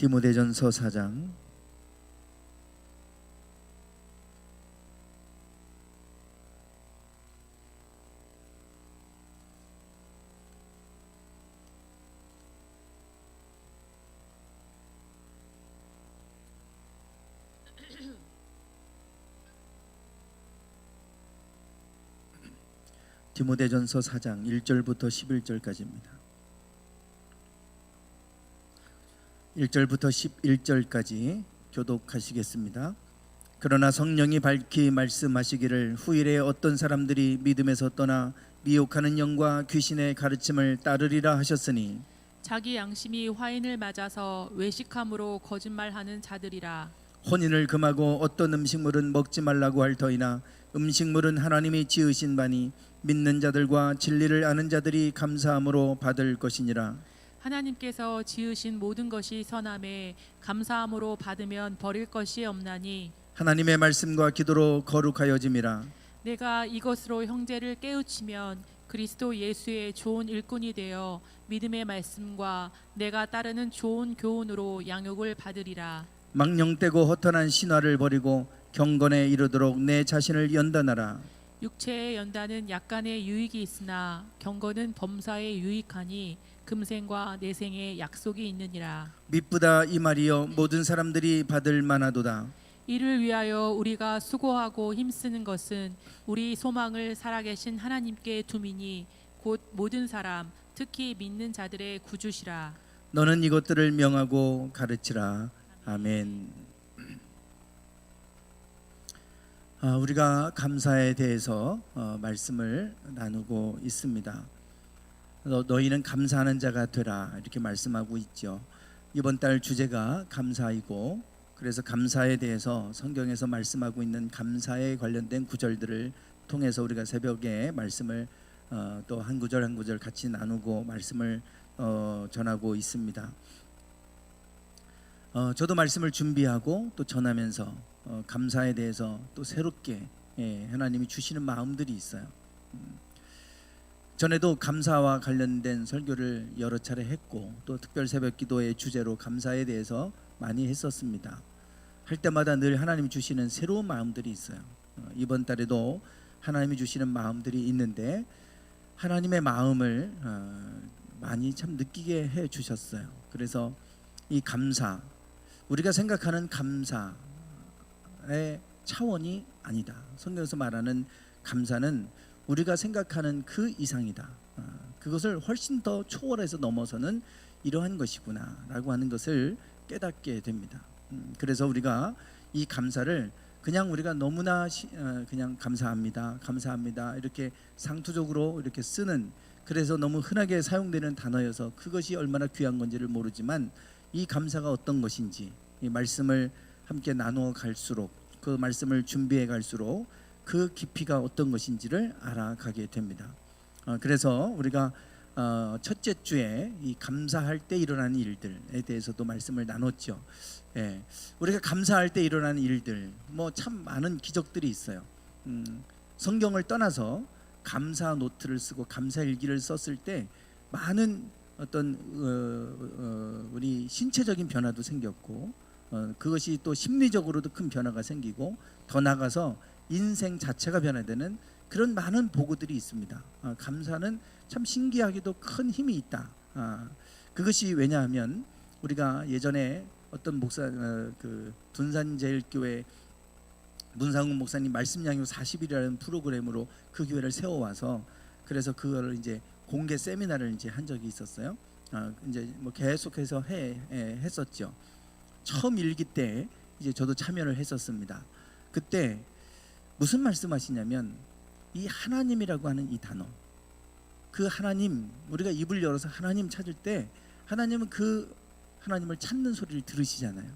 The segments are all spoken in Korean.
디모데전서 4장 1절부터 11절까지입니다. 1절부터 11절까지 교독하시겠습니다. 그러나 성령이 밝히 말씀하시기를 후일에 어떤 사람들이 믿음에서 떠나 미혹하는 영과 귀신의 가르침을 따르리라 하셨으니 자기 양심이 화인을 맞아서 외식함으로 거짓말하는 자들이라. 혼인을 금하고 어떤 음식물은 먹지 말라고 할 터이나 음식물은 하나님이 지으신 바니 믿는 자들과 진리를 아는 자들이 감사함으로 받을 것이니라. 하나님께서 지으신 모든 것이 선함에 감사함으로 받으면 버릴 것이 없나니 하나님의 말씀과 기도로 거룩하여짐이라. 내가 이것으로 형제를 깨우치면 그리스도 예수의 좋은 일꾼이 되어 믿음의 말씀과 내가 따르는 좋은 교훈으로 양육을 받으리라. 망령되고 허탄한 신화를 버리고 경건에 이르도록 내 자신을 연단하라. 육체의 연단은 약간의 유익이 있으나 경건은 범사에 유익하니 금생과 내생에 약속이 있느니라. 미쁘다 이 말이여 모든 사람들이 받을 만하도다. 이를 위하여 우리가 수고하고 힘쓰는 것은 우리 소망을 살아계신 하나님께 두미니 곧 모든 사람 특히 믿는 자들의 구주시라. 너는 이것들을 명하고 가르치라. 아멘. 우리가 감사에 대해서 말씀을 나누고 있습니다. 너희는 감사하는 자가 되라 이렇게 말씀하고 있죠. 이번 달 주제가 감사이고 그래서 감사에 대해서 성경에서 말씀하고 있는 감사에 관련된 구절들을 통해서 우리가 새벽에 말씀을 또 한 구절 한 구절 같이 나누고 말씀을 전하고 있습니다. 저도 말씀을 준비하고 또 전하면서 감사에 대해서 또 새롭게 하나님이 주시는 마음들이 있어요. 전에도 감사와 관련된 설교를 여러 차례 했고 또 특별 새벽 기도의 주제로 감사에 대해서 많이 했었습니다. 할 때마다 늘 하나님이 주시는 새로운 마음들이 있어요. 이번 달에도 하나님이 주시는 마음들이 있는데 하나님의 마음을 많이 참 느끼게 해 주셨어요. 그래서 이 감사, 우리가 생각하는 감사의 차원이 아니다. 성경에서 말하는 감사는 우리가 생각하는 그 이상이다. 그것을 훨씬 더 초월해서 넘어서는 이러한 것이구나 라고 하는 것을 깨닫게 됩니다. 그래서 우리가 이 감사를 그냥 우리가 너무나 그냥 감사합니다 감사합니다 이렇게 상투적으로 이렇게 쓰는, 그래서 너무 흔하게 사용되는 단어여서 그것이 얼마나 귀한 건지를 모르지만 이 감사가 어떤 것인지 이 말씀을 함께 나누어 갈수록 그 말씀을 준비해 갈수록 그 깊이가 어떤 것인지를 알아가게 됩니다. 그래서 우리가 첫째 주에 이 감사할 때 일어나는 일들에 대해서도 말씀을 나눴죠. 우리가 감사할 때 일어나는 일들 뭐 참 많은 기적들이 있어요. 성경을 떠나서 감사 노트를 쓰고 감사 일기를 썼을 때 많은 어떤 우리 신체적인 변화도 생겼고 그것이 또 심리적으로도 큰 변화가 생기고 더 나아가서 인생 자체가 변화되는 그런 많은 보고들이 있습니다. 감사는 참 신기하게도 큰 힘이 있다. 그것이 왜냐하면 우리가 예전에 어떤 목사 그 둔산제일교회 문상훈 목사님 말씀 양육 40일이라는 프로그램으로 그 교회를 세워와서 그래서 그거를 이제 공개 세미나를 이제 한 적이 있었어요. 이제 뭐 계속해서 했었죠. 처음 일기 때 이제 저도 참여를 했었습니다. 그때 무슨 말씀하시냐면 이 하나님이라고 하는 이 단어, 그 하나님, 우리가 입을 열어서 하나님 찾을 때 하나님은 그 하나님을 찾는 소리를 들으시잖아요.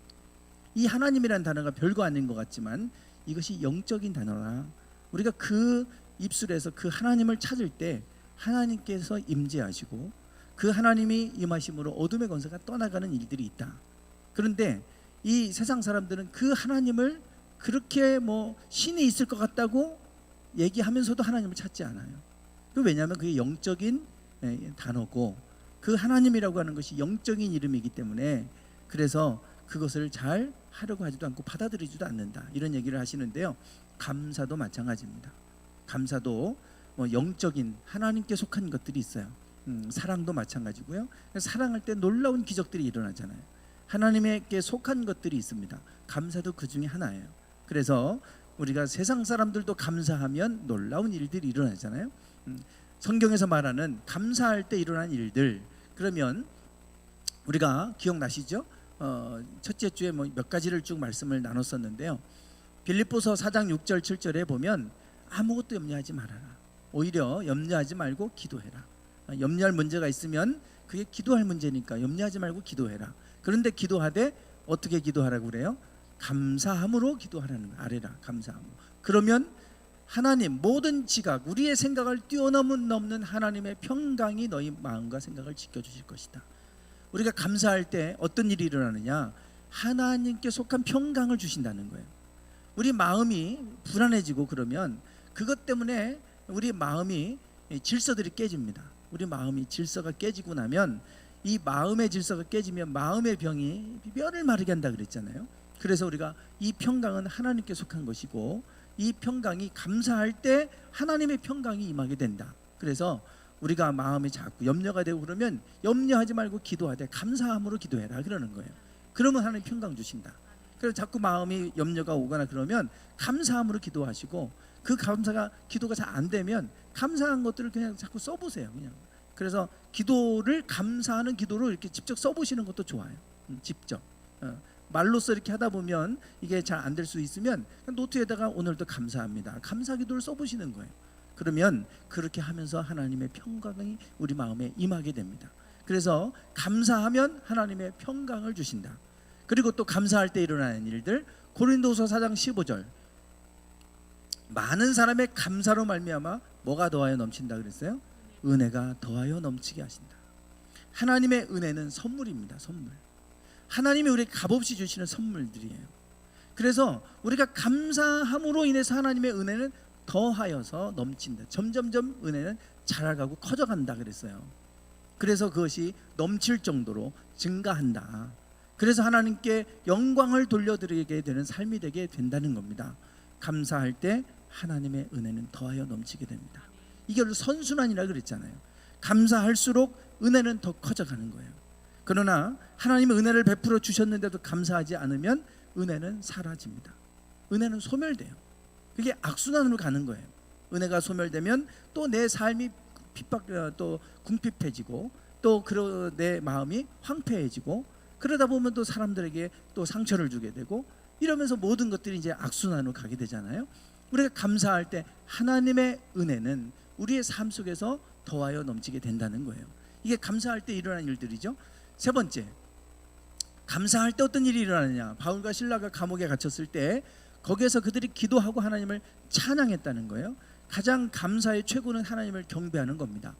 이 하나님이라는 단어가 별거 아닌 것 같지만 이것이 영적인 단어라. 우리가 그 입술에서 그 하나님을 찾을 때 하나님께서 임재하시고 그 하나님이 임하심으로 어둠의 권세가 떠나가는 일들이 있다. 그런데 이 세상 사람들은 그 하나님을 그렇게 뭐 신이 있을 것 같다고 얘기하면서도 하나님을 찾지 않아요. 왜냐하면 그게 영적인 단어고 그 하나님이라고 하는 것이 영적인 이름이기 때문에 그래서 그것을 잘 하려고 하지도 않고 받아들이지도 않는다. 이런 얘기를 하시는데요. 감사도 마찬가지입니다. 감사도 영적인 하나님께 속한 것들이 있어요. 사랑도 마찬가지고요. 사랑할 때 놀라운 기적들이 일어나잖아요. 하나님께 속한 것들이 있습니다. 감사도 그 중에 하나예요. 그래서 우리가 세상 사람들도 감사하면 놀라운 일들이 일어나잖아요. 성경에서 말하는 감사할 때 일어난 일들, 그러면 우리가 기억나시죠? 첫째 주에 몇 가지를 쭉 말씀을 나눴었는데요. 빌립보서 4장 6절 7절에 보면 아무것도 염려하지 말아라. 오히려 염려하지 말고 기도해라. 염려할 문제가 있으면 그게 기도할 문제니까 염려하지 말고 기도해라. 그런데 기도하되 어떻게 기도하라고 그래요? 감사함으로 기도하라는 거예요. 아래라, 감사함으로. 그러면 하나님 모든 지각, 우리의 생각을 뛰어넘는 하나님의 평강이 너희 마음과 생각을 지켜주실 것이다. 우리가 감사할 때 어떤 일이 일어나느냐? 하나님께 속한 평강을 주신다는 거예요. 우리 마음이 불안해지고 그러면 그것 때문에 우리 마음이 질서들이 깨집니다. 우리 마음이 질서가 깨지고 나면, 이 마음의 질서가 깨지면 마음의 병이 뼈를 마르게 한다 그랬잖아요. 그래서 우리가 이 평강은 하나님께 속한 것이고, 이 평강이 감사할 때 하나님의 평강이 임하게 된다. 그래서 우리가 마음이 자꾸 염려가 되고 그러면 염려하지 말고 기도하되 감사함으로 기도해라 그러는 거예요. 그러면 하나님 평강 주신다. 그래서 자꾸 마음이 염려가 오거나 그러면 감사함으로 기도하시고, 그 감사가 기도가 잘 안 되면 감사한 것들을 그냥 자꾸 써보세요. 그냥. 그래서 기도를 감사하는 기도로 이렇게 직접 써보시는 것도 좋아요. 직접 말로써 이렇게 하다 보면 이게 잘 안 될 수 있으면 노트에다가 오늘도 감사합니다, 감사 기도를 써보시는 거예요. 그러면 그렇게 하면서 하나님의 평강이 우리 마음에 임하게 됩니다. 그래서 감사하면 하나님의 평강을 주신다. 그리고 또 감사할 때 일어나는 일들, 고린도서 4장 15절, 많은 사람의 감사로 말미암아 뭐가 더하여 넘친다 그랬어요? 은혜가 더하여 넘치게 하신다. 하나님의 은혜는 선물입니다. 선물. 하나님이 우리에게 값없이 주시는 선물들이에요. 그래서 우리가 감사함으로 인해서 하나님의 은혜는 더하여서 넘친다. 점점점 은혜는 자라가고 커져간다 그랬어요. 그래서 그것이 넘칠 정도로 증가한다. 그래서 하나님께 영광을 돌려드리게 되는 삶이 되게 된다는 겁니다. 감사할 때 하나님의 은혜는 더하여 넘치게 됩니다. 이게 선순환이라 그랬잖아요. 감사할수록 은혜는 더 커져가는 거예요. 그러나 하나님의 은혜를 베풀어 주셨는데도 감사하지 않으면 은혜는 사라집니다. 은혜는 소멸돼요. 그게 악순환으로 가는 거예요. 은혜가 소멸되면 또 내 삶이 또 궁핍해지고, 또 내 마음이 황폐해지고, 그러다 보면 또 사람들에게 또 상처를 주게 되고, 이러면서 모든 것들이 이제 악순환으로 가게 되잖아요. 우리가 감사할 때 하나님의 은혜는 우리의 삶 속에서 더하여 넘치게 된다는 거예요. 이게 감사할 때 일어난 일들이죠. 세 번째, 감사할 때 어떤 일이 일어나느냐? 바울과 실라가 감옥에 갇혔을 때 거기에서 그들이 기도하고 하나님을 찬양했다는 거예요. 가장 감사의 최고는 하나님을 경배하는 겁니다.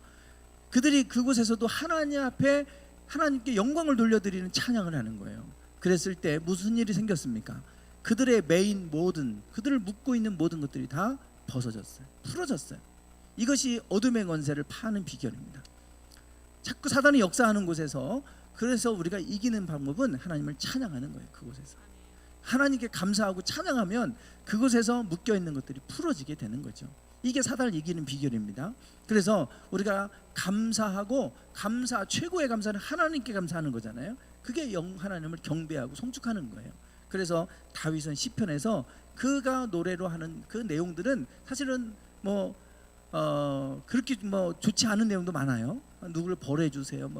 그들이 그곳에서도 하나님 앞에 하나님께 영광을 돌려드리는 찬양을 하는 거예요. 그랬을 때 무슨 일이 생겼습니까? 그들의 메인 모든, 그들을 묶고 있는 모든 것들이 다 벗어졌어요. 풀어졌어요. 이것이 어둠의 권세를 파는 비결입니다. 자꾸 사단이 역사하는 곳에서, 그래서 우리가 이기는 방법은 하나님을 찬양하는 거예요. 그곳에서 하나님께 감사하고 찬양하면 그곳에서 묶여있는 것들이 풀어지게 되는 거죠. 이게 사단을 이기는 비결입니다. 그래서 우리가 감사하고, 최고의 감사는 하나님께 감사하는 거잖아요. 그게 하나님을 경배하고 송축하는 거예요. 그래서 다윗은 시편에서 그가 노래로 하는 그 내용들은 사실은 그렇게 좋지 않은 내용도 많아요. 누구를 벌해 주세요,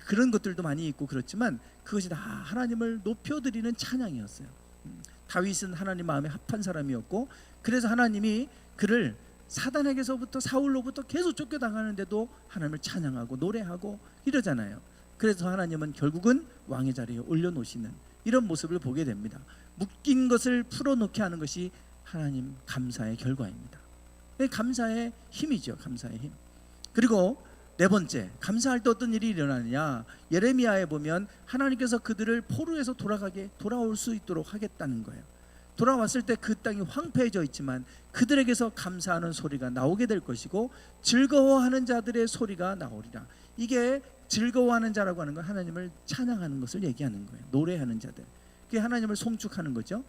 그런 것들도 많이 있고 그렇지만 그것이 다 하나님을 높여드리는 찬양이었어요. 다윗은 하나님 마음에 합한 사람이었고, 그래서 하나님이 그를 사단에게서부터, 사울로부터 계속 쫓겨나가는데도 하나님을 찬양하고 노래하고 이러잖아요. 그래서 하나님은 결국은 왕의 자리에 올려놓으시는 이런 모습을 보게 됩니다. 묶인 것을 풀어놓게 하는 것이 하나님 감사의 결과입니다. 감사의 힘이죠. 감사의 힘. 그리고 네 번째, 감사할 때 어떤 일이 일어나느냐? 예레미야에 보면 하나님께서 그들을 포로에서 돌아올 수 있도록 하겠다는 거예요. 돌아왔을 때 그 땅이 황폐해져 있지만 그들에게서 감사하는 소리가 나오게 될 것이고, 즐거워하는 자들의 소리가 나오리라. 이게 즐거워하는 자라고 하는 건 하나님을 찬양하는 것을 얘기하는 거예요. 노래하는 자들. 그게 하나님을 송축하는 거죠.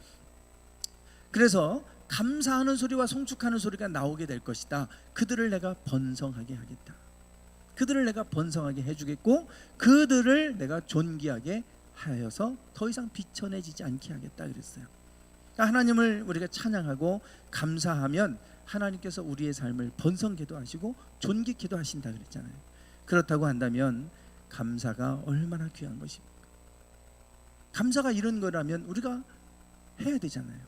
그래서 감사하는 소리와 송축하는 소리가 나오게 될 것이다. 그들을 내가 번성하게 하겠다. 그들을 내가 번성하게 해주겠고 그들을 내가 존귀하게 하여서 더 이상 비천해지지 않게 하겠다 그랬어요. 그러니까 하나님을 우리가 찬양하고 감사하면 하나님께서 우리의 삶을 번성케도 하시고 존귀케도 하신다 그랬잖아요. 그렇다고 한다면 감사가 얼마나 귀한 것입니까? 감사가 이런 거라면 우리가 해야 되잖아요.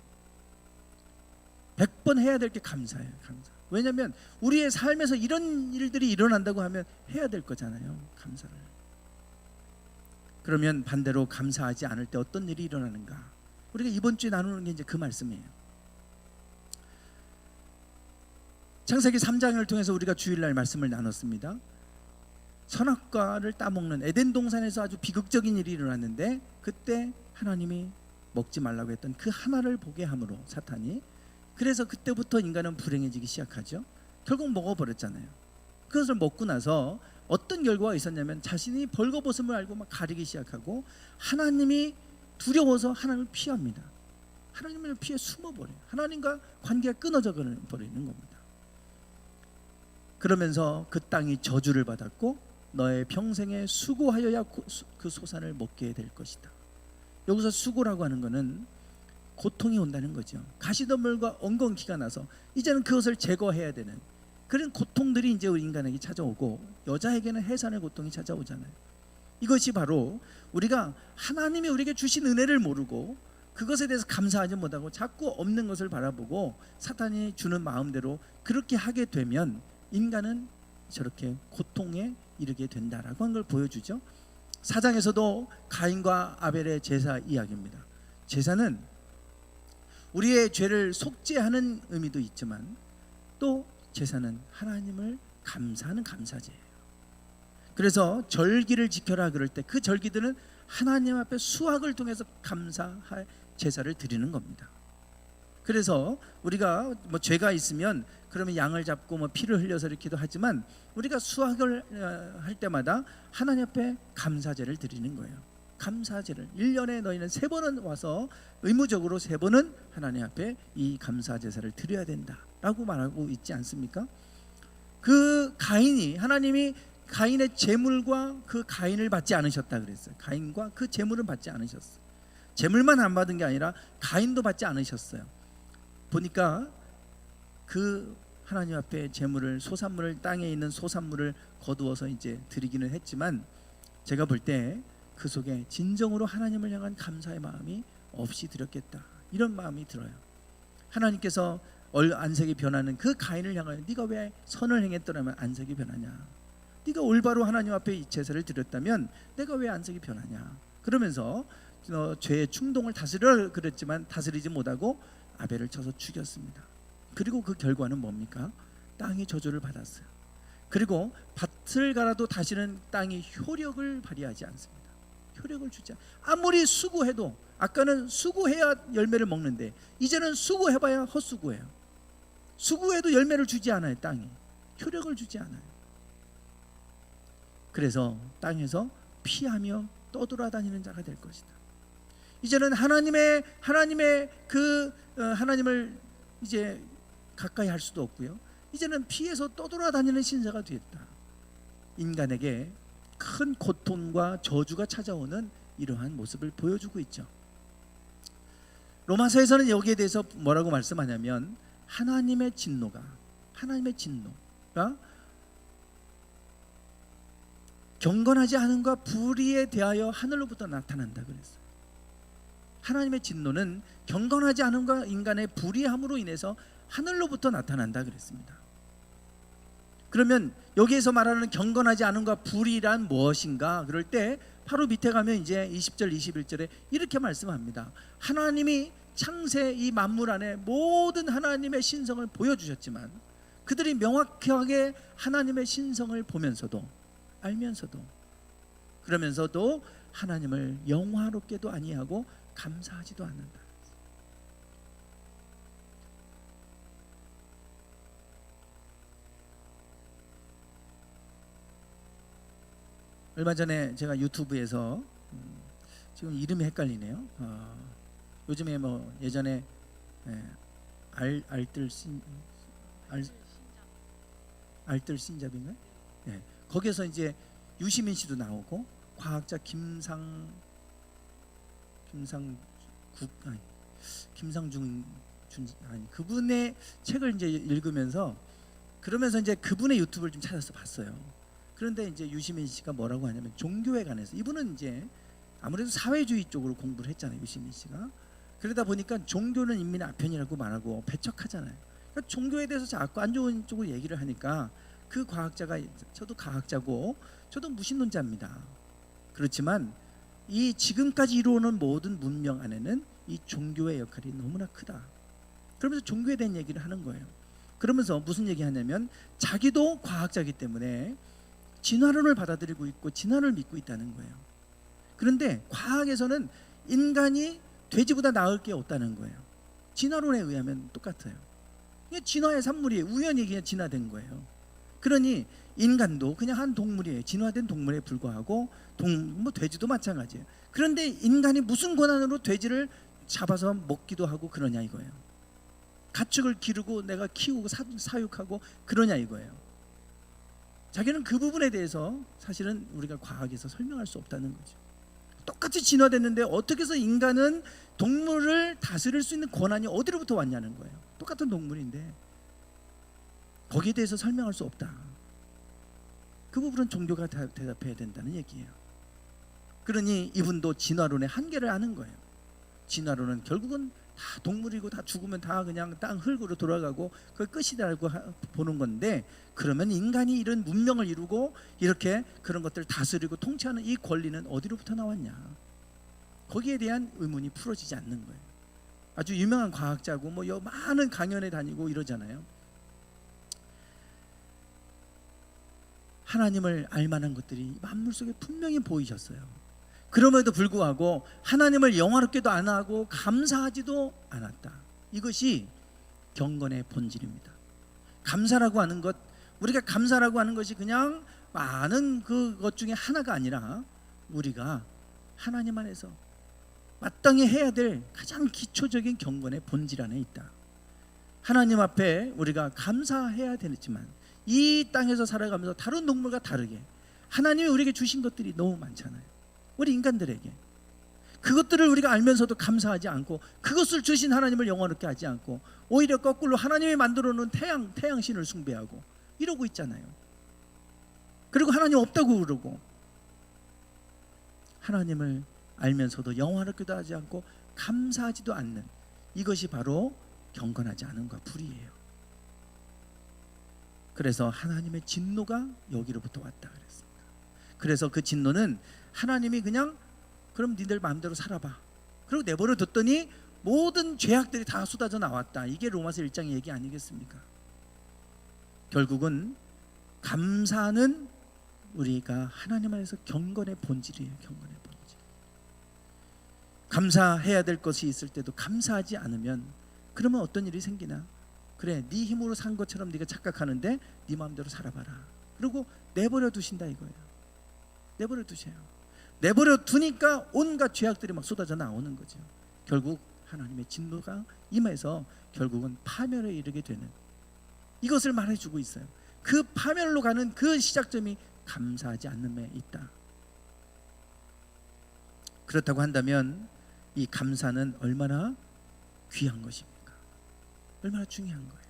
100번 해야 될 게 감사예요. 감사. 왜냐하면 우리의 삶에서 이런 일들이 일어난다고 하면 해야 될 거잖아요. 감사를. 그러면 반대로 감사하지 않을 때 어떤 일이 일어나는가? 우리가 이번 주에 나누는 게 이제 그 말씀이에요. 창세기 3장을 통해서 우리가 주일날 말씀을 나눴습니다. 선악과를 따먹는 에덴 동산에서 아주 비극적인 일이 일어났는데 그때 하나님이 먹지 말라고 했던 그 하나를 보게 함으로 사탄이, 그래서 그때부터 인간은 불행해지기 시작하죠. 결국 먹어버렸잖아요. 그것을 먹고 나서 어떤 결과가 있었냐면 자신이 벌거벗음을 알고 막 가리기 시작하고 하나님이 두려워서 하나님을 피합니다. 하나님을 피해 숨어버려요. 하나님과 관계가 끊어져 버리는 겁니다. 그러면서 그 땅이 저주를 받았고 너의 평생에 수고하여야 그 소산을 먹게 될 것이다. 여기서 수고라고 하는 것은 고통이 온다는 거죠. 가시덤불과 엉겅퀴가 나서 이제는 그것을 제거해야 되는 그런 고통들이 이제 우리 인간에게 찾아오고 여자에게는 해산의 고통이 찾아오잖아요. 이것이 바로 우리가 하나님이 우리에게 주신 은혜를 모르고 그것에 대해서 감사하지 못하고 자꾸 없는 것을 바라보고 사탄이 주는 마음대로 그렇게 하게 되면 인간은 저렇게 고통에 이르게 된다라고 한 걸 보여주죠. 4장에서도 가인과 아벨의 제사 이야기입니다. 제사는 우리의 죄를 속죄하는 의미도 있지만 또 제사는 하나님을 감사하는 감사제예요. 그래서 절기를 지켜라 그럴 때 그 절기들은 하나님 앞에 수확을 통해서 감사할 제사를 드리는 겁니다. 그래서 우리가 뭐 죄가 있으면 그러면 양을 잡고 뭐 피를 흘려서 이렇게도 하지만 우리가 수확을 할 때마다 하나님 앞에 감사제를 드리는 거예요. 감사제를 1년에 너희는 3번은 와서 의무적으로 3번은 하나님 앞에 이 감사제사를 드려야 된다라고 말하고 있지 않습니까? 그 가인이 하나님이 가인의 제물과 그 가인을 받지 않으셨다 그랬어요. 가인과 그 제물은 받지 않으셨어요. 제물만 안 받은 게 아니라 가인도 받지 않으셨어요. 보니까 그 하나님 앞에 제물을 소산물을 땅에 있는 소산물을 거두어서 이제 드리기는 했지만 제가 볼 때 그 속에 진정으로 하나님을 향한 감사의 마음이 없이 드렸겠다 이런 마음이 들어요. 하나님께서 안색이 변하는 그 가인을 향하여 네가 왜 선을 행했더라면 안색이 변하냐, 네가 올바로 하나님 앞에 이 제사를 드렸다면 내가 왜 안색이 변하냐, 그러면서 죄의 충동을 다스려 그랬지만 다스리지 못하고 아벨을 쳐서 죽였습니다. 그리고 그 결과는 뭡니까? 땅이 저주를 받았어요. 그리고 밭을 갈아도 다시는 땅이 효력을 발휘하지 않습니다. 효력을 주지 아무리 수고해도, 아까는 수고해야 열매를 먹는데 이제는 수고해봐야 헛수고해요. 수고해도 열매를 주지 않아요. 땅이 효력을 주지 않아요. 그래서 땅에서 피하며 떠돌아다니는 자가 될 것이다. 이제는 하나님의 하나님을 이제 가까이 할 수도 없고요. 이제는 피해서 떠돌아다니는 신자가 됐다. 인간에게 큰 고통과 저주가 찾아오는 이러한 모습을 보여주고 있죠. 로마서에서는 여기에 대해서 뭐라고 말씀하냐면 하나님의 진노가 경건하지 않음과 불의에 대하여 하늘로부터 나타난다 그랬어요. 하나님의 진노는 경건하지 않음과 인간의 불의함으로 인해서 하늘로부터 나타난다 그랬습니다. 그러면 여기에서 말하는 경건하지 않음과 불의란 무엇인가? 그럴 때 바로 밑에 가면 이제 20절 21절에 이렇게 말씀합니다. 하나님이 창세 이 만물 안에 모든 하나님의 신성을 보여주셨지만 그들이 명확하게 하나님의 신성을 보면서도 알면서도 그러면서도 하나님을 영화롭게도 아니하고 감사하지도 않는다. 얼마 전에 제가 유튜브에서 지금 이름이 헷갈리네요. 요즘에 뭐 예전에 알뜰 신잡인가요? 네. 거기에서 이제 유시민 씨도 나오고 과학자 김상중 그분의 책을 이제 읽으면서 그러면서 이제 그분의 유튜브를 좀 찾아서 봤어요. 그런데 이제 유시민 씨가 뭐라고 하냐면 종교에 관해서 이분은 이제 아무래도 사회주의 쪽으로 공부를 했잖아요. 유시민 씨가. 그러다 보니까 종교는 인민의 아편이라고 말하고 배척하잖아요. 그러니까 종교에 대해서 자꾸 안 좋은 쪽으로 얘기를 하니까 그 과학자가 저도 과학자고 저도 무신론자입니다. 그렇지만 이 지금까지 이루어오는 모든 문명 안에는 이 종교의 역할이 너무나 크다. 그러면서 종교에 대한 얘기를 하는 거예요. 그러면서 무슨 얘기하냐면 자기도 과학자이기 때문에 진화론을 받아들이고 있고 진화를 믿고 있다는 거예요. 그런데 과학에서는 인간이 돼지보다 나을 게 없다는 거예요. 진화론에 의하면 똑같아요. 이게 진화의 산물이에요. 우연히 그냥 진화된 거예요. 그러니 인간도 그냥 한 동물이에요. 진화된 동물에 불과하고 뭐 돼지도 마찬가지예요. 그런데 인간이 무슨 권한으로 돼지를 잡아서 먹기도 하고 그러냐 이거예요. 가축을 기르고 내가 키우고 사육하고 그러냐 이거예요. 자기는 그 부분에 대해서 사실은 우리가 과학에서 설명할 수 없다는 거죠. 똑같이 진화됐는데 어떻게 해서 인간은 동물을 다스릴 수 있는 권한이 어디로부터 왔냐는 거예요. 똑같은 동물인데 거기에 대해서 설명할 수 없다. 그 부분은 종교가 대답해야 된다는 얘기예요. 그러니 이분도 진화론의 한계를 아는 거예요. 진화론은 결국은 다 동물이고 다 죽으면 다 그냥 땅 흙으로 돌아가고 그걸 끝이라고 보는 건데, 그러면 인간이 이런 문명을 이루고 이렇게 그런 것들을 다스리고 통치하는 이 권리는 어디로부터 나왔냐? 거기에 대한 의문이 풀어지지 않는 거예요. 아주 유명한 과학자고 뭐 많은 강연에 다니고 이러잖아요. 하나님을 알만한 것들이 만물 속에 분명히 보이셨어요. 그럼에도 불구하고 하나님을 영화롭게도 안 하고 감사하지도 않았다. 이것이 경건의 본질입니다. 감사라고 하는 것, 우리가 감사라고 하는 것이 그냥 많은 그것 중에 하나가 아니라 우리가 하나님 안에서 마땅히 해야 될 가장 기초적인 경건의 본질 안에 있다. 하나님 앞에 우리가 감사해야 되지만 이 땅에서 살아가면서 다른 동물과 다르게 하나님이 우리에게 주신 것들이 너무 많잖아요. 우리 인간들에게 그것들을 우리가 알면서도 감사하지 않고 그것을 주신 하나님을 영원롭게 하지 않고 오히려 거꾸로 하나님이 만들어 놓은 태양신을 숭배하고 이러고 있잖아요. 그리고 하나님 없다고 그러고 하나님을 알면서도 영원롭게도 하지 않고 감사하지도 않는 이것이 바로 경건하지 않은 것 불이에요. 그래서 하나님의 진노가 여기로부터 왔다 그랬습니다. 그래서 그 진노는 하나님이 그냥 그럼 니들 마음대로 살아봐 그리고 내버려 뒀더니 모든 죄악들이 다 쏟아져 나왔다. 이게 로마서 1장의 얘기 아니겠습니까? 결국은 감사는 우리가 하나님 안에서 경건의 본질이에요. 경건의 본질. 감사해야 될 것이 있을 때도 감사하지 않으면 그러면 어떤 일이 생기나? 그래, 네 힘으로 산 것처럼 네가 착각하는데 네 마음대로 살아봐라. 그리고 내버려 두신다 이거예요. 내버려 두세요. 내버려 두니까 온갖 죄악들이 막 쏟아져 나오는 거죠. 결국 하나님의 진노가 임해서 결국은 파멸에 이르게 되는 이것을 말해주고 있어요. 그 파멸로 가는 그 시작점이 감사하지 않음에 있다. 그렇다고 한다면 이 감사는 얼마나 귀한 것입니까? 얼마나 중요한 거예요.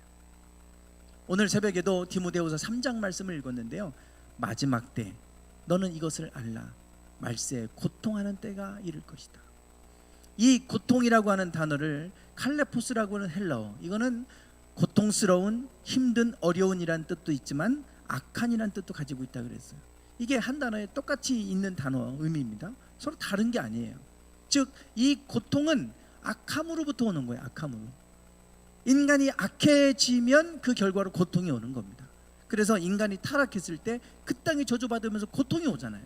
오늘 새벽에도 디모데후서 3장 말씀을 읽었는데요. 마지막 때 너는 이것을 알라. 말세에 고통하는 때가 이를 것이다. 이 고통이라고 하는 단어를 칼레포스라고 하는 헬라어, 이거는 고통스러운, 힘든, 어려운이란 뜻도 있지만 악한이란 뜻도 가지고 있다 그랬어요. 이게 한 단어에 똑같이 있는 단어 의미입니다. 서로 다른 게 아니에요. 즉 이 고통은 악함으로부터 오는 거예요. 악함으로. 인간이 악해지면 그 결과로 고통이 오는 겁니다. 그래서 인간이 타락했을 때 그 땅이 저주받으면서 고통이 오잖아요.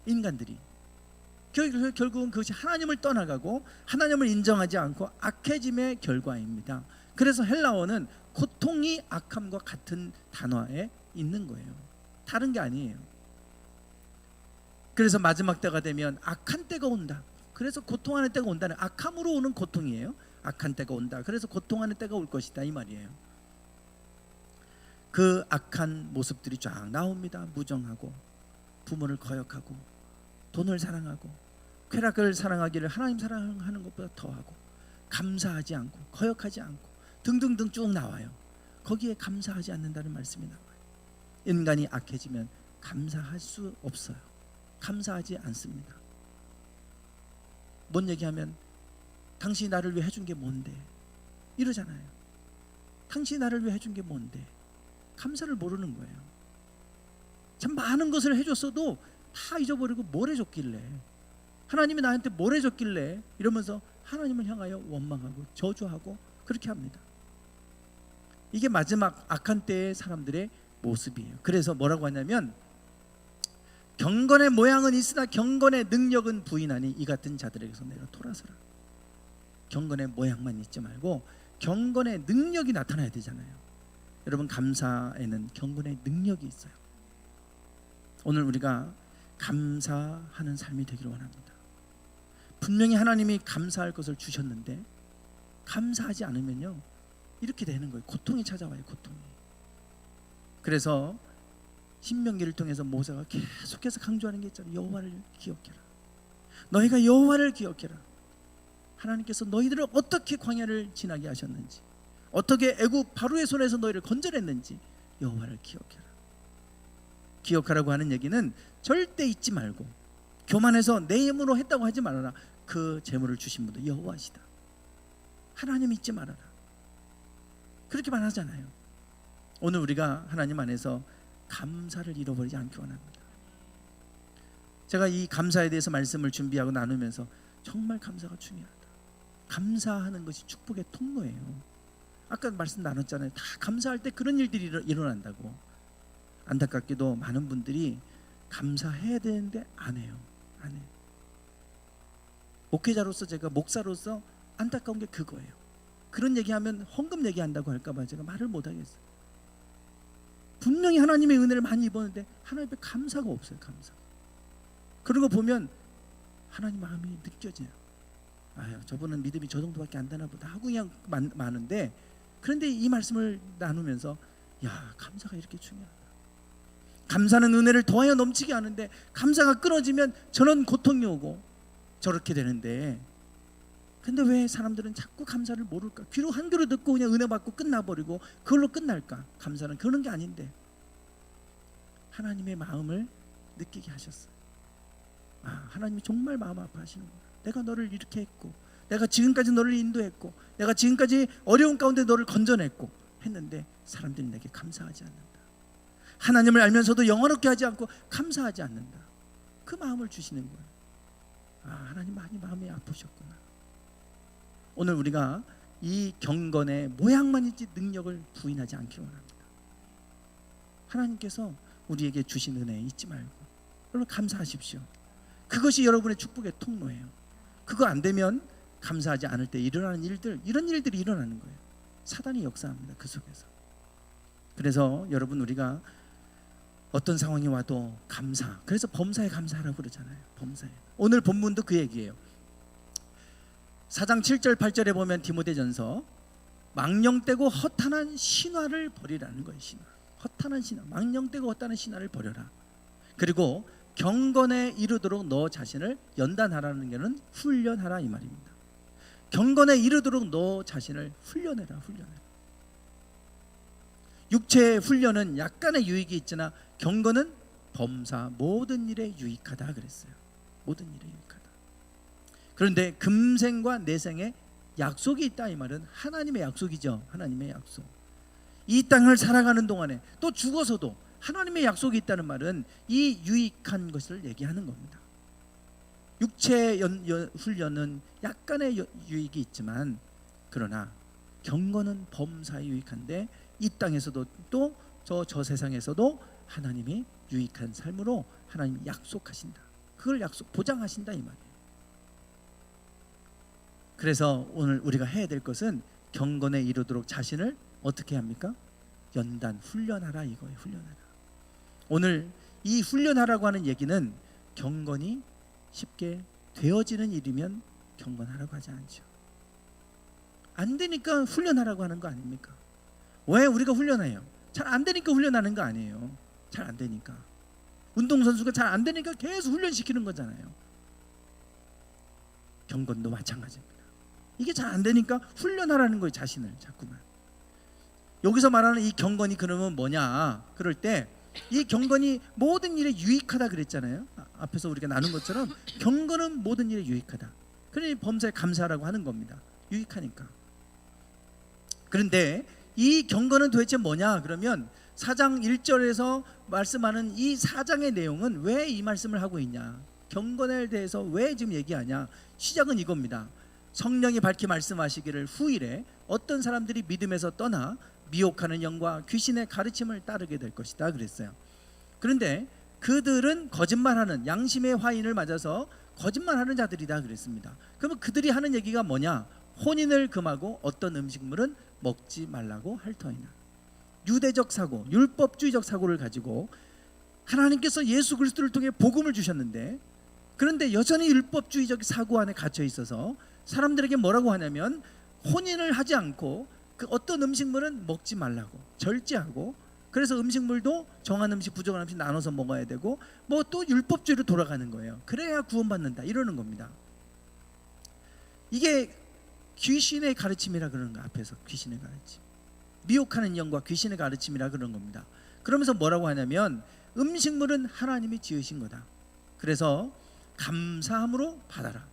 인간들이 결국은 그것이 하나님을 떠나가고 하나님을 인정하지 않고 악해짐의 결과입니다. 그래서 헬라어는 고통이 악함과 같은 단어에 있는 거예요. 다른 게 아니에요. 그래서 마지막 때가 되면 악한 때가 온다. 그래서 고통하는 때가 온다는, 악함으로 오는 고통이에요. 악한 때가 온다. 그래서 고통하는 때가 올 것이다, 이 말이에요. 그 악한 모습들이 쫙 나옵니다. 무정하고, 부모를 거역하고, 돈을 사랑하고, 쾌락을 사랑하기를 하나님 사랑하는 것보다 더하고, 감사하지 않고, 거역하지 않고, 등등등 쭉 나와요. 거기에 감사하지 않는다는 말씀이 나와요. 인간이 악해지면 감사할 수 없어요. 감사하지 않습니다. 뭔 얘기하면 당신이 나를 위해 해준 게 뭔데 이러잖아요. 당신이 나를 위해 해준 게 뭔데, 감사를 모르는 거예요. 참 많은 것을 해줬어도 다 잊어버리고 뭘 해줬길래, 하나님이 나한테 뭘 해줬길래 이러면서 하나님을 향하여 원망하고 저주하고 그렇게 합니다. 이게 마지막 악한 때의 사람들의 모습이에요. 그래서 뭐라고 하냐면, 경건의 모양은 있으나 경건의 능력은 부인하니 이 같은 자들에게서 내가 돌아서라. 경건의 모양만 있지 말고 경건의 능력이 나타나야 되잖아요. 여러분, 감사에는 경건의 능력이 있어요. 오늘 우리가 감사하는 삶이 되기를 원합니다. 분명히 하나님이 감사할 것을 주셨는데 감사하지 않으면요, 이렇게 되는 거예요. 고통이 찾아와요. 고통이. 그래서 신명기를 통해서 모세가 계속해서 강조하는 게 있잖아요. 여호와를 기억해라. 너희가 여호와를 기억해라. 하나님께서 너희들을 어떻게 광야를 지나게 하셨는지, 어떻게 애굽 바로의 손에서 너희를 건져냈는지 여호와를 기억해라. 기억하라고 하는 얘기는 절대 잊지 말고, 교만해서 내 힘으로 했다고 하지 말아라. 그 재물을 주신 분도 여호와시다. 하나님 잊지 말아라. 그렇게만 하잖아요. 오늘 우리가 하나님 안에서 감사를 잃어버리지 않기 원합니다. 제가 이 감사에 대해서 말씀을 준비하고 나누면서 정말 감사가 중요하다. 감사하는 것이 축복의 통로예요. 아까 말씀 나눴잖아요. 다 감사할 때 그런 일들이 일어난다고. 안타깝게도 많은 분들이 감사해야 되는데 안 해요. 안 해요. 목회자로서, 제가 목사로서 안타까운 게 그거예요. 그런 얘기하면 헌금 얘기한다고 할까봐 제가 말을 못 하겠어요. 분명히 하나님의 은혜를 많이 입었는데 하나님 앞에 감사가 없어요. 감사. 그런 거 보면 하나님 마음이 느껴져요. 아유, 저분은 믿음이 저 정도밖에 안 되나 보다 하고 그냥 많은데, 그런데 이 말씀을 나누면서 야, 감사가 이렇게 중요하다. 감사는 은혜를 더하여 넘치게 하는데 감사가 끊어지면 저런 고통이 오고 저렇게 되는데, 근데 왜 사람들은 자꾸 감사를 모를까? 귀로 한 귀로 듣고 그냥 은혜 받고 끝나버리고 그걸로 끝날까? 감사는 그런 게 아닌데 하나님의 마음을 느끼게 하셨어요. 아, 하나님이 정말 마음 아파하시는구나. 내가 너를 이렇게 했고, 내가 지금까지 너를 인도했고, 내가 지금까지 어려운 가운데 너를 건져냈고 했는데 사람들이 내게 감사하지 않는다. 하나님을 알면서도 영원롭게 하지 않고 감사하지 않는다. 그 마음을 주시는 거예요. 아, 하나님 많이 마음이 아프셨구나. 오늘 우리가 이 경건의 모양만 있지 능력을 부인하지 않기를 원합니다. 하나님께서 우리에게 주신 은혜 잊지 말고 여러분 감사하십시오. 그것이 여러분의 축복의 통로예요. 그거 안 되면 감사하지 않을 때 일어나는 일들, 이런 일들이 일어나는 거예요. 사단이 역사합니다. 그 속에서. 그래서 여러분, 우리가 어떤 상황이 와도 감사, 그래서 범사에 감사하라고 그러잖아요. 범사에. 오늘 본문도 그 얘기예요. 4장 7절 8절에 보면 디모데전서, 망령되고 허탄한 신화를 버리라는 거예요. 신화. 허탄한 신화, 망령되고 허탄한 신화를 버려라. 그리고 경건에 이르도록 너 자신을 연단하라는 게는 훈련하라 이 말입니다. 경건에 이르도록 너 자신을 훈련해라. 훈련해라. 육체의 훈련은 약간의 유익이 있으나 경건은 범사 모든 일에 유익하다 그랬어요. 모든 일에 유익하다. 그런데 금생과 내생에 약속이 있다 이 말은 하나님의 약속이죠. 하나님의 약속. 이 땅을 살아가는 동안에 또 죽어서도 하나님의 약속이 있다는 말은 이 유익한 것을 얘기하는 겁니다. 육체 훈련은 약간의 유익이 있지만, 그러나 경건은 범사에 유익한데 이 땅에서도 또 저 세상에서도 하나님이 유익한 삶으로 하나님이 약속하신다. 그걸 보장하신다 이 말이에요. 그래서 오늘 우리가 해야 될 것은 경건에 이르도록 자신을 어떻게 합니까? 훈련하라 이거예요. 훈련하라. 오늘 이 훈련하라고 하는 얘기는 경건이 쉽게 되어지는 일이면 경건하라고 하지 않죠. 안 되니까 훈련하라고 하는 거 아닙니까? 왜 우리가 훈련해요? 잘 안 되니까 훈련하는 거 아니에요. 잘 안 되니까. 운동선수가 잘 안 되니까 계속 훈련시키는 거잖아요. 경건도 마찬가지입니다. 이게 잘 안 되니까 훈련하라는 거예요. 자신을 자꾸만. 여기서 말하는 이 경건이 그러면 뭐냐? 그럴 때 이 경건이 모든 일에 유익하다 그랬잖아요. 앞에서 우리가 나눈 것처럼 경건은 모든 일에 유익하다. 그러니 범사에 감사하라고 하는 겁니다. 유익하니까. 그런데 이 경건은 도대체 뭐냐? 그러면 4장 1절에서 말씀하는 이 4장의 내용은 왜 이 말씀을 하고 있냐? 경건에 대해서 왜 지금 얘기하냐? 시작은 이겁니다. 성령이 밝히 말씀하시기를 후일에 어떤 사람들이 믿음에서 떠나 미혹하는 영과 귀신의 가르침을 따르게 될 것이다 그랬어요. 그런데 그들은 거짓말하는 양심의 화인을 맞아서 거짓말하는 자들이다 그랬습니다. 그러면 그들이 하는 얘기가 뭐냐? 혼인을 금하고 어떤 음식물은 먹지 말라고 할 터이나. 유대적 사고, 율법주의적 사고를 가지고 하나님께서 예수 그리스도를 통해 복음을 주셨는데, 그런데 여전히 율법주의적 사고 안에 갇혀 있어서 사람들에게 뭐라고 하냐면 혼인을 하지 않고 그 어떤 음식물은 먹지 말라고 절제하고, 그래서 음식물도 정한 음식 부정한 음식 나눠서 먹어야 되고 뭐 또 율법주의로 돌아가는 거예요. 그래야 구원받는다 이러는 겁니다. 이게 귀신의 가르침이라 그러는 거예요. 앞에서 귀신의 가르침, 미혹하는 영과 귀신의 가르침이라 그런 겁니다. 그러면서 뭐라고 하냐면 음식물은 하나님이 지으신 거다. 그래서 감사함으로 받아라.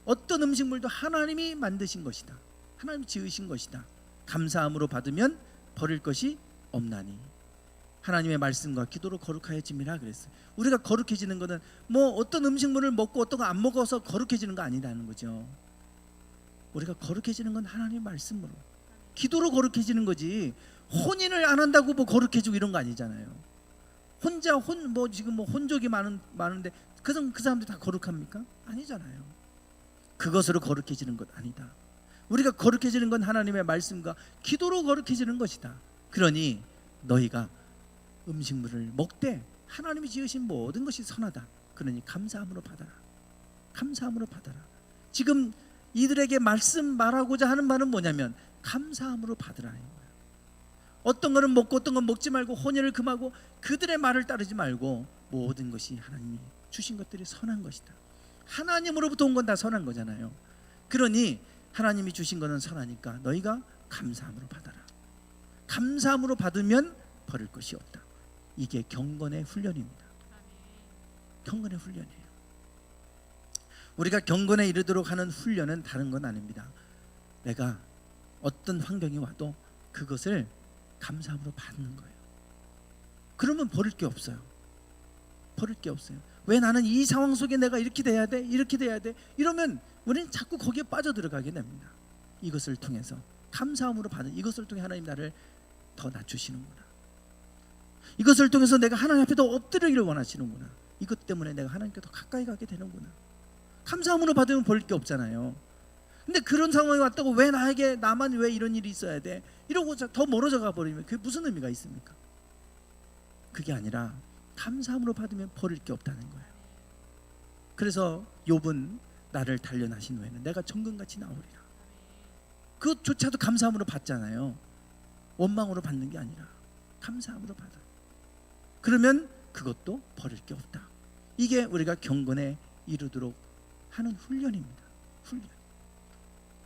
어떤 음식물도 하나님이 만드신 것이다. 하나님이 지으신 것이다. 감사함으로 받으면 버릴 것이 없나니 하나님의 말씀과 기도로 거룩하여짐이라 그랬어요. 우리가 거룩해지는 것은 뭐 어떤 음식물을 먹고 어떤 거 안 먹어서 거룩해지는 거 아니라는 거죠. 우리가 거룩해지는 건 하나님의 말씀으로, 기도로 거룩해지는 거지. 혼인을 안 한다고 뭐 거룩해지고 이런 거 아니잖아요. 혼자 뭐 지금 뭐 혼족이 많은데 그 사람들 다 거룩합니까? 아니잖아요. 그것으로 거룩해지는 것 아니다. 우리가 거룩해지는 건 하나님의 말씀과 기도로 거룩해지는 것이다. 그러니 너희가 음식물을 먹되 하나님이 지으신 모든 것이 선하다. 그러니 감사함으로 받아라. 감사함으로 받아라. 지금 이들에게 말하고자 하는 말은 뭐냐면 감사함으로 받으라는 거예요. 어떤 거는 먹고 어떤 건 먹지 말고 혼인을 금하고 그들의 말을 따르지 말고 모든 것이 하나님이 주신 것들이 선한 것이다. 하나님으로부터 온 건 다 선한 거잖아요. 그러니 하나님이 주신 것은 선하니까 너희가 감사함으로 받아라. 감사함으로 받으면 버릴 것이 없다. 이게 경건의 훈련입니다. 경건의 훈련이에요. 우리가 경건에 이르도록 하는 훈련은 다른 건 아닙니다. 내가 어떤 환경이 와도 그것을 감사함으로 받는 거예요. 그러면 버릴 게 없어요. 버릴 게 없어요. 왜 나는 이 상황 속에 내가 이렇게 돼야 돼? 이렇게 돼야 돼? 이러면 우리는 자꾸 거기에 빠져들어가게 됩니다. 이것을 통해서 감사함으로 받은 이것을 통해 하나님 나를 더 낮추시는구나. 이것을 통해서 내가 하나님 앞에 더 엎드리기를 원하시는구나. 이것 때문에 내가 하나님께 더 가까이 가게 되는구나. 감사함으로 받으면 버릴 게 없잖아요. 근데 그런 상황이 왔다고 왜 나만 왜 이런 일이 있어야 돼? 이러고 더 멀어져 가버리면 그게 무슨 의미가 있습니까? 그게 아니라 감사함으로 받으면 버릴 게 없다는 거예요. 그래서 욥은 나를 단련하신 후에는 내가 정금같이 나오리라. 그것조차도 감사함으로 받잖아요. 원망으로 받는 게 아니라 감사함으로 받아. 그러면 그것도 버릴 게 없다. 이게 우리가 경건에 이르도록 하는 훈련입니다. 훈련.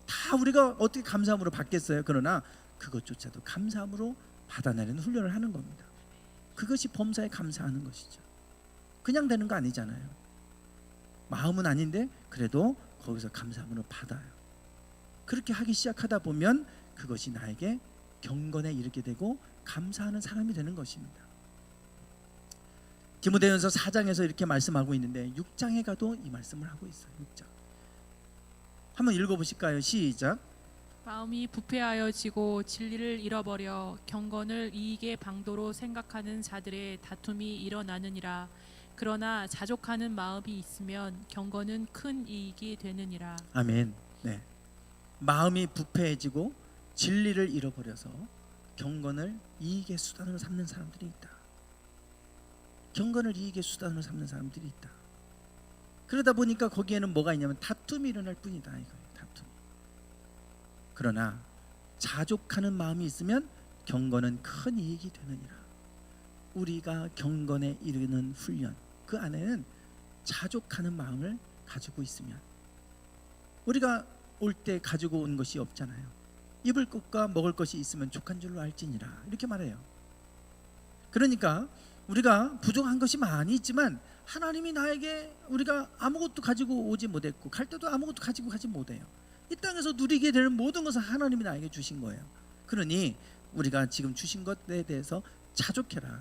다 우리가 어떻게 감사함으로 받겠어요? 그러나 그것조차도 감사함으로 받아내는 훈련을 하는 겁니다. 그것이 범사에 감사하는 것이죠. 그냥 되는 거 아니잖아요. 마음은 아닌데 그래도 거기서 감사함으로 받아요. 그렇게 하기 시작하다 보면 그것이 나에게 경건에 이르게 되고 감사하는 사람이 되는 것입니다. 디모데전서 4장에서 이렇게 말씀하고 있는데 6장에 가도 이 말씀을 하고 있어요. 6장 한번 읽어보실까요? 시작. 마음이 부패하여지고 진리를 잃어버려 경건을 이익의 방도로 생각하는 자들의 다툼이 일어나느니라. 그러나 자족하는 마음이 있으면 경건은 큰 이익이 되느니라. 아멘. 네. 마음이 부패해지고 진리를 잃어버려서 경건을 이익의 수단으로 삼는 사람들이 있다. 경건을 이익의 수단으로 삼는 사람들이 있다. 그러다 보니까 거기에는 뭐가 있냐면 다툼이 일어날 뿐이다 이거예요. 다툼. 그러나 자족하는 마음이 있으면 경건은 큰 이익이 되느니라. 우리가 경건에 이르는 훈련, 그 안에는 자족하는 마음을 가지고 있으면, 우리가 올 때 가지고 온 것이 없잖아요. 입을 것과 먹을 것이 있으면 족한 줄로 알지니라, 이렇게 말해요. 그러니까 우리가 부족한 것이 많이 있지만 하나님이 나에게, 우리가 아무것도 가지고 오지 못했고 갈 때도 아무것도 가지고 가지 못해요. 이 땅에서 누리게 되는 모든 것은 하나님이 나에게 주신 거예요. 그러니 우리가 지금 주신 것에 대해서 자족해라,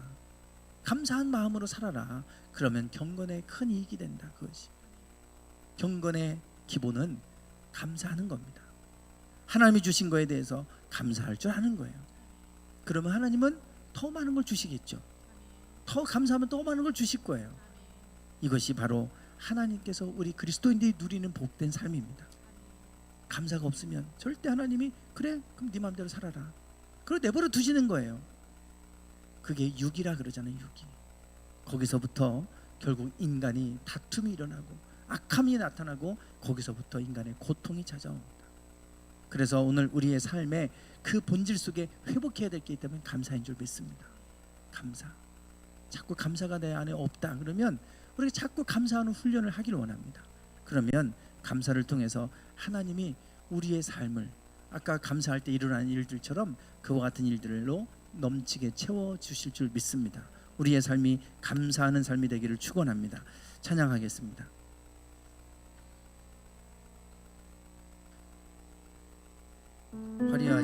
감사한 마음으로 살아라. 그러면 경건에 큰 이익이 된다. 그것이 경건의 기본은 감사하는 겁니다. 하나님이 주신 거에 대해서 감사할 줄 아는 거예요. 그러면 하나님은 더 많은 걸 주시겠죠. 더 감사하면 더 많은 걸 주실 거예요. 이것이 바로 하나님께서 우리 그리스도인들이 누리는 복된 삶입니다. 감사가 없으면 절대 하나님이 그래 그럼 네 마음대로 살아라, 그걸 내버려 두시는 거예요. 그게 육이라 그러잖아요. 육이. 거기서부터 결국 인간이 다툼이 일어나고 악함이 나타나고 거기서부터 인간의 고통이 찾아옵니다. 그래서 오늘 우리의 삶에 그 본질 속에 회복해야 될 게 있다면 감사인 줄 믿습니다. 감사. 자꾸 감사가 내 안에 없다 그러면 우리가 자꾸 감사하는 훈련을 하기를 원합니다. 그러면 감사를 통해서 하나님이 우리의 삶을 아까 감사할 때 일어나는 일들처럼 그와 같은 일들로 넘치게 채워주실 줄 믿습니다. 우리의 삶이 감사하는 삶이 되기를 축원합니다. 찬양하겠습니다. 화려하지